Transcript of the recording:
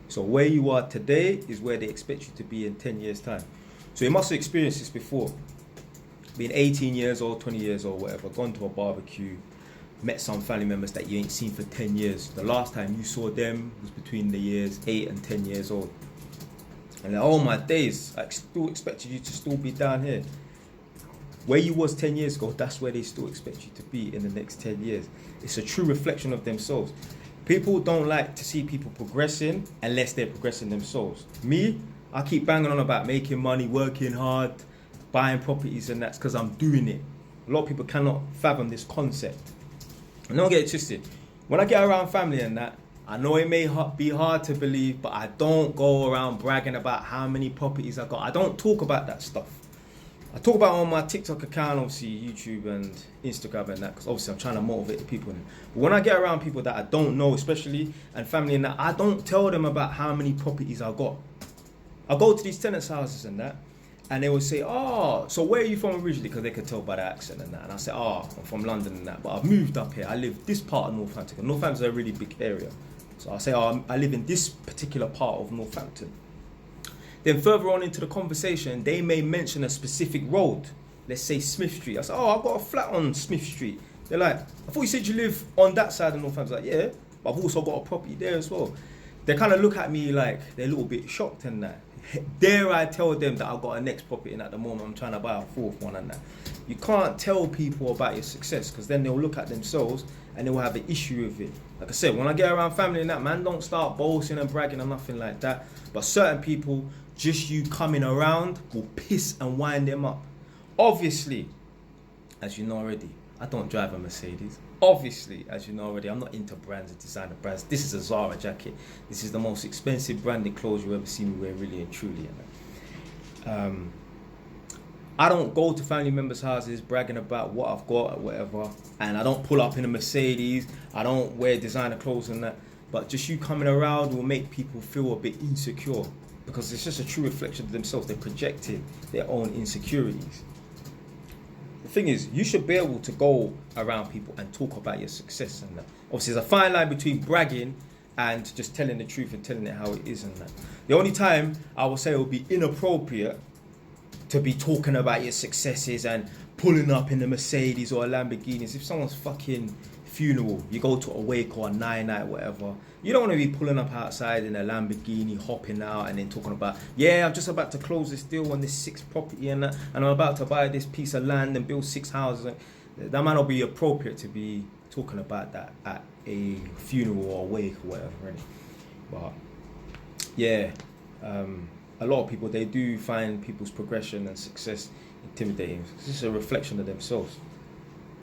So where you are today is where they expect you to be in 10 years' time. So you must have experienced this before. Being 18 years old, 20 years old, whatever, gone to a barbecue, met some family members that you ain't seen for 10 years. The last time you saw them was between the years 8 and 10 years old. And like, oh my days, I still expected you to still be down here. Where you was 10 years ago, that's where they still expect you to be in the next 10 years. It's a true reflection of themselves. People don't like to see people progressing unless they're progressing themselves. Me, I keep banging on about making money, working hard, buying properties, and that's because I'm doing it. A lot of people cannot fathom this concept. And don't get it twisted. When I get around family and that, I know it may be hard to believe, but I don't go around bragging about how many properties I got. I don't talk about that stuff. I talk about it on my TikTok account, obviously YouTube and Instagram and that, because obviously I'm trying to motivate the people. But when I get around people that I don't know, especially, and family and that, I don't tell them about how many properties I got. I go to these tenants' houses and that, and they will say, oh, so where are you from originally? Because they could tell by the accent and that. And I say, oh, I'm from London and that, but I've moved up here. I live this part of Northampton. Northampton's a really big area. So I say, oh, I live in this particular part of Northampton. Then further on into the conversation, they may mention a specific road. Let's say Smith Street. I say, oh, I've got a flat on Smith Street. They're like, I thought you said you live on that side of Northampton. I was like, yeah, but I've also got a property there as well. They kind of look at me like they're a little bit shocked and that. Dare I tell them that I've got a next property and at the moment I'm trying to buy a fourth one and that. You can't tell people about your success because then they'll look at themselves and they will have an issue with it. Like I said, when I get around family and that, man, don't start boasting and bragging or nothing like that. But certain people, just you coming around will piss and wind them up. Obviously, as you know already, I don't drive a Mercedes. Obviously, as you know already, I'm not into brands and designer brands. This is a Zara jacket. This is the most expensive branded clothes you ever see me wear, really and truly. I don't go to family members' houses bragging about what I've got or whatever, and I don't pull up in a Mercedes. I don't wear designer clothes and that. But just you coming around will make people feel a bit insecure because it's just a true reflection of themselves. They're projecting their own insecurities. The thing is, you should be able to go around people and talk about your success and that. Obviously, there's a fine line between bragging and just telling the truth and telling it how it is and that. The only time I would say it would be inappropriate to be talking about your successes and pulling up in a Mercedes or a Lamborghini is if someone's fucking funeral, you go to a wake or a night, whatever. You don't want to be pulling up outside in a Lamborghini, hopping out and then talking about, yeah, I'm just about to close this deal on this 6th property and I'm about to buy this piece of land and build 6 houses. That might not be appropriate to be talking about that at a funeral or a wake or whatever. Really. But yeah, a lot of people, they do find people's progression and success intimidating. It's just a reflection of themselves.